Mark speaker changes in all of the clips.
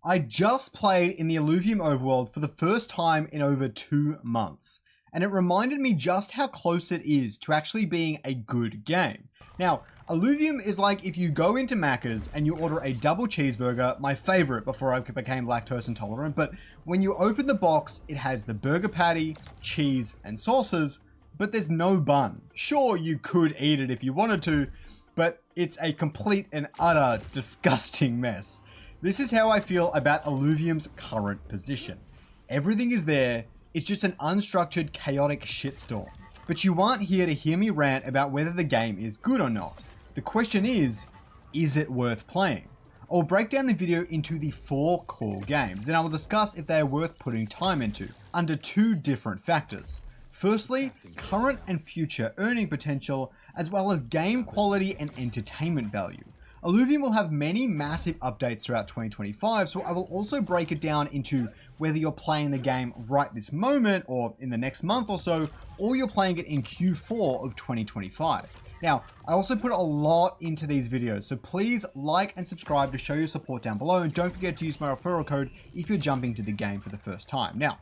Speaker 1: I just played in the Illuvium overworld for the first time in over 2 months, and it reminded me just how close it is to actually being a good game. Now, Illuvium is like if you go into Macca's and you order a double cheeseburger, my favorite before I became lactose intolerant, but when you open the box, it has the burger patty, cheese, and sauces, but there's no bun. Sure, you could eat it if you wanted to, but it's a complete and utter disgusting mess. This is how I feel about Illuvium's current position. Everything is there, it's just an unstructured, chaotic shitstorm. But you aren't here to hear me rant about whether the game is good or not. The question is it worth playing? I'll break down the video into the 4 core games, then I will discuss if they are worth putting time into, under 2 different factors. Firstly, current and future earning potential, as well as game quality and entertainment value. Illuvium will have many massive updates throughout 2025, so I will also break it down into whether you're playing the game right this moment or in the next month or so, or you're playing it in Q4 of 2025. Now, I also put a lot into these videos, so please like and subscribe to show your support down below, and don't forget to use my referral code if you're jumping to the game for the first time. Now,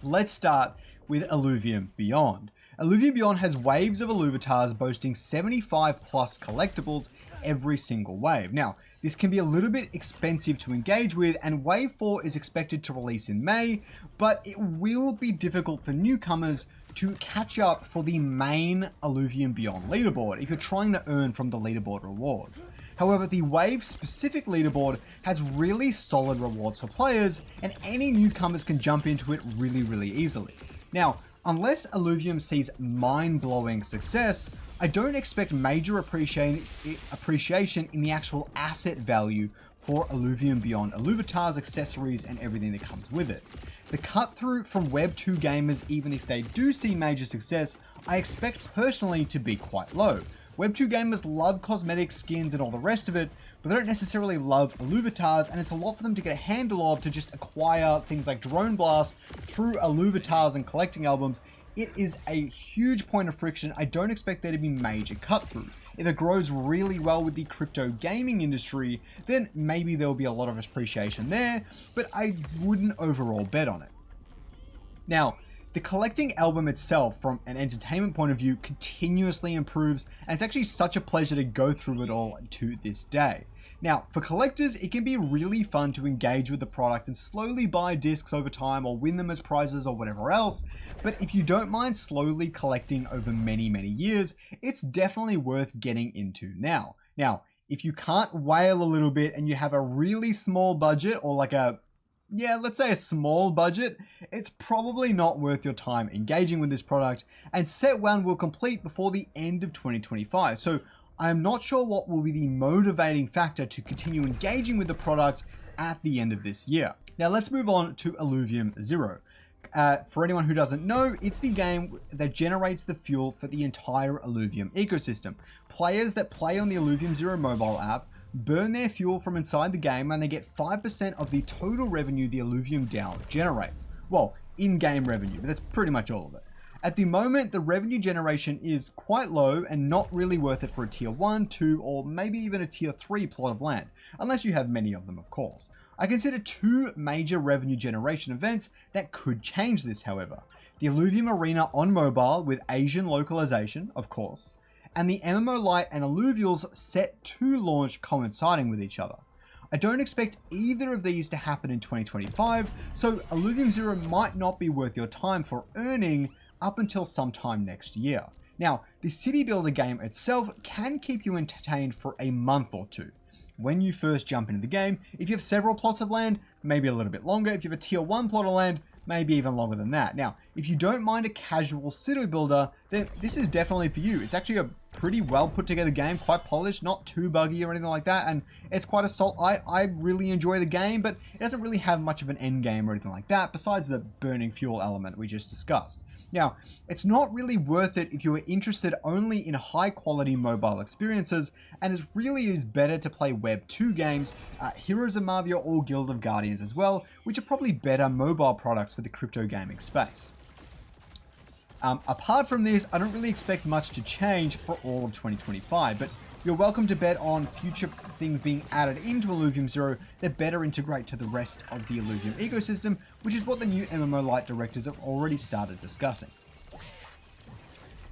Speaker 1: let's start with Illuvium Beyond. Illuvium Beyond has waves of Illuvatars boasting 75 plus collectibles every single wave. Now, this can be a little bit expensive to engage with, and Wave 4 is expected to release in May, but it will be difficult for newcomers to catch up for the main Illuvium Beyond leaderboard if you're trying to earn from the leaderboard rewards. However, the Wave-specific leaderboard has really solid rewards for players, and any newcomers can jump into it really easily. Now, unless Illuvium sees mind-blowing success, I don't expect major appreciation in the actual asset value for Illuvium Beyond Illuvatars, accessories, and everything that comes with it. The cut through from Web 2 gamers, even if they do see major success, I expect personally to be quite low. Web 2 gamers love cosmetics, skins, and all the rest of it, but they don't necessarily love Illuvatars, and it's a lot for them to get a handle of to just acquire things like Drone Blast through Illuvatars and collecting albums. It is a huge point of friction. I don't expect there to be major cut through. If it grows really well with the crypto gaming industry, then maybe there'll be a lot of appreciation there, but I wouldn't overall bet on it. Now, the collecting album itself, from an entertainment point of view, continuously improves, and it's actually such a pleasure to go through it all to this day. Now, for collectors, it can be really fun to engage with the product and slowly buy discs over time or win them as prizes or whatever else, but if you don't mind slowly collecting over many years, it's definitely worth getting into now. Now, if you can't wail a little bit and you have a really small budget, or like let's say a small budget, it's probably not worth your time engaging with this product, and Set 1 will complete before the end of 2025. So I'm not sure what will be the motivating factor to continue engaging with the product at the end of this year. Now let's move on to Illuvium Zero. For anyone who doesn't know, it's the game that generates the fuel for the entire Illuvium ecosystem. Players that play on the Illuvium Zero mobile app burn their fuel from inside the game, and they get 5% of the total revenue the Illuvium DAO generates. Well, in-game revenue, but that's pretty much all of it. At the moment, the revenue generation is quite low and not really worth it for a tier 1, 2, or maybe even a tier 3 plot of land, unless you have many of them, of course. I consider 2 major revenue generation events that could change this, however. The Illuvium Arena on mobile with Asian localization, of course, and the MMO Lite and Illuvials set to launch coinciding with each other. I don't expect either of these to happen in 2025, so Illuvium Zero might not be worth your time for earning up until sometime next year. Now, the city builder game itself can keep you entertained for a month or 2. When you first jump into the game, if you have several plots of land, maybe a little bit longer. If you have a tier 1 plot of land, maybe even longer than that. Now, if you don't mind a casual city builder, then this is definitely for you. It's actually a pretty well put together game, quite polished, not too buggy or anything like that, and it's quite a solid. I really enjoy the game, but it doesn't really have much of an end game or anything like that, besides the burning fuel element we just discussed. Now, it's not really worth it if you are interested only in high quality mobile experiences, and it really is better to play Web 2 games, Heroes of Mavia or Guild of Guardians as well, which are probably better mobile products for the crypto gaming space. Apart from this, I don't really expect much to change for all of 2025, but You're welcome to bet on future things being added into Illuvium 0 that better integrate to the rest of the Illuvium ecosystem, which is what the new MMO Lite directors have already started discussing.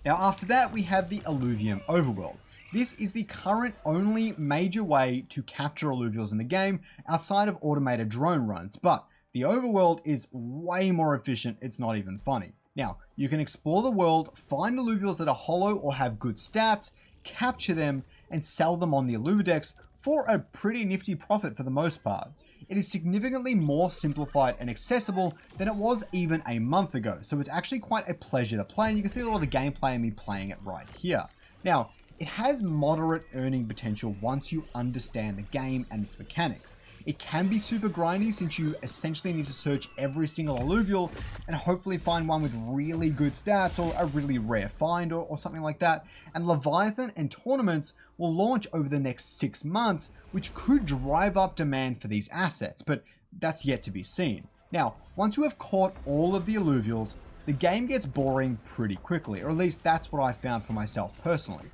Speaker 1: Now after that, we have the Illuvium overworld. This is the current only major way to capture alluvials in the game outside of automated drone runs, but the overworld is way more efficient, it's not even funny. Now, you can explore the world, find alluvials that are hollow or have good stats, capture them, and sell them on the Illuvidex for a pretty nifty profit for the most part. It is significantly more simplified and accessible than it was even a month ago, so it's actually quite a pleasure to play, and you can see a lot of the gameplay of me playing it right here. Now, it has moderate earning potential once you understand the game and its mechanics. It can be super grindy since you essentially need to search every single alluvial and hopefully find one with really good stats or a really rare find or something like that. And Leviathan and tournaments will launch over the next 6 months, which could drive up demand for these assets, but that's yet to be seen. Now, once you have caught all of the alluvials, the game gets boring pretty quickly, or at least that's what I found for myself personally.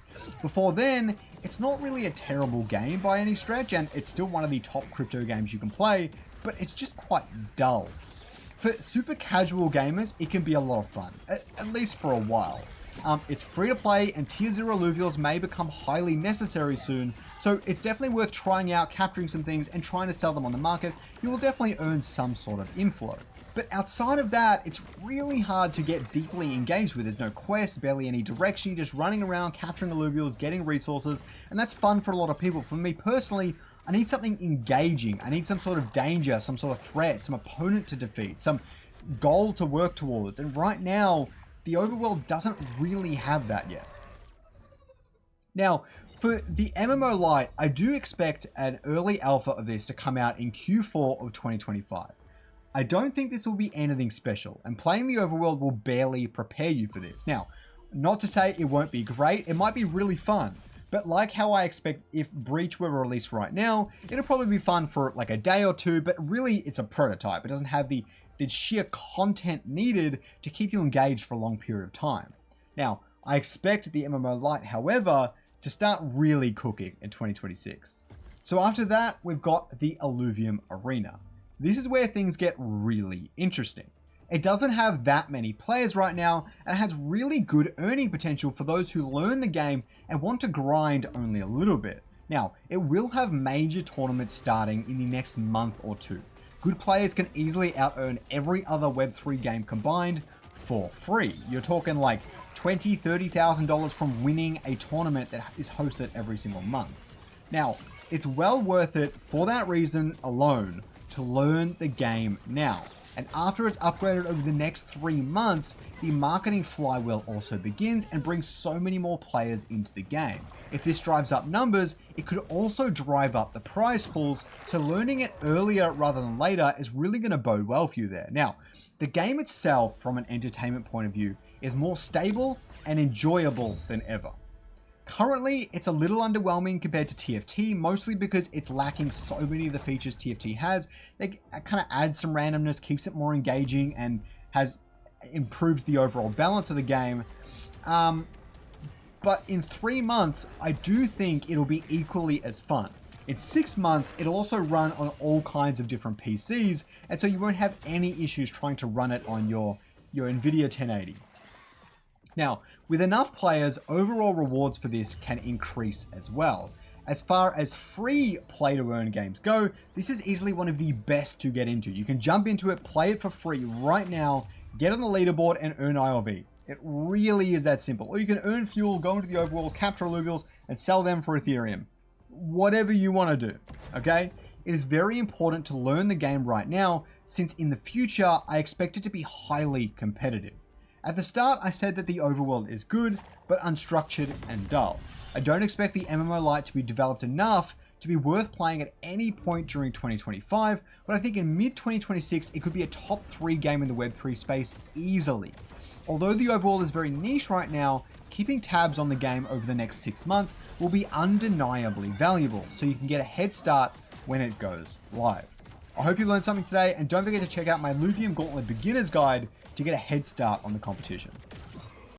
Speaker 1: Before then, it's not really a terrible game by any stretch, and it's still one of the top crypto games you can play, but it's just quite dull. For super casual gamers, it can be a lot of fun, at least for a while. It's free to play, and tier 0 alluvials may become highly necessary soon, so it's definitely worth trying out, capturing some things, and trying to sell them on the market. You will definitely earn some sort of inflow. But outside of that, it's really hard to get deeply engaged with. There's no quest, barely any direction, you're just running around, capturing alluvials, getting resources, and that's fun for a lot of people. For me personally, I need something engaging. I need some sort of danger, some sort of threat, some opponent to defeat, some goal to work towards. And right now, the overworld doesn't really have that yet. Now, for the MMO Lite, I do expect an early alpha of this to come out in Q4 of 2025. I don't think this will be anything special, and playing the overworld will barely prepare you for this. Now, not to say it won't be great, it might be really fun, but like how I expect if Breach were released right now, it'll probably be fun for like a day or two, but really it's a prototype. It doesn't have the sheer content needed to keep you engaged for a long period of time. Now, I expect the MMO Lite, however, to start really cooking in 2026. So after that, we've got the Illuvium Arena. This is where things get really interesting. It doesn't have that many players right now, and it has really good earning potential for those who learn the game and want to grind only a little bit. Now, it will have major tournaments starting in the next month or two. Good players can easily out-earn every other Web3 game combined for free. You're talking like $20,000, $30,000 from winning a tournament that is hosted every single month. Now, it's well worth it for that reason alone to learn the game now. And after it's upgraded over the next 3 months, the marketing flywheel also begins and brings so many more players into the game. If this drives up numbers, it could also drive up the prize pools, so learning it earlier rather than later is really going to bode well for you there. Now, the game itself, from an entertainment point of view, is more stable and enjoyable than ever. Currently, it's a little underwhelming compared to TFT, mostly because it's lacking so many of the features TFT has. It kind of adds some randomness, keeps it more engaging, and has improved the overall balance of the game. But in 3 months, I do think it'll be equally as fun. In 6 months, it'll also run on all kinds of different PCs, and so you won't have any issues trying to run it on your NVIDIA 1080. Now, with enough players, overall rewards for this can increase as well. As far as free play-to-earn games go, this is easily one of the best to get into. You can jump into it, play it for free right now, get on the leaderboard, and earn ILV. It really is that simple. Or you can earn fuel, go into the overworld, capture alluvials, and sell them for Ethereum. Whatever you want to do, okay? It is very important to learn the game right now, since in the future, I expect it to be highly competitive. At the start, I said that the overworld is good, but unstructured and dull. I don't expect the MMO Lite to be developed enough to be worth playing at any point during 2025, but I think in mid-2026, it could be a top 3 game in the Web3 space easily. Although the overworld is very niche right now, keeping tabs on the game over the next 6 months will be undeniably valuable, so you can get a head start when it goes live. I hope you learned something today, and don't forget to check out my Illuvium Gauntlet Beginner's Guide to get a head start on the competition.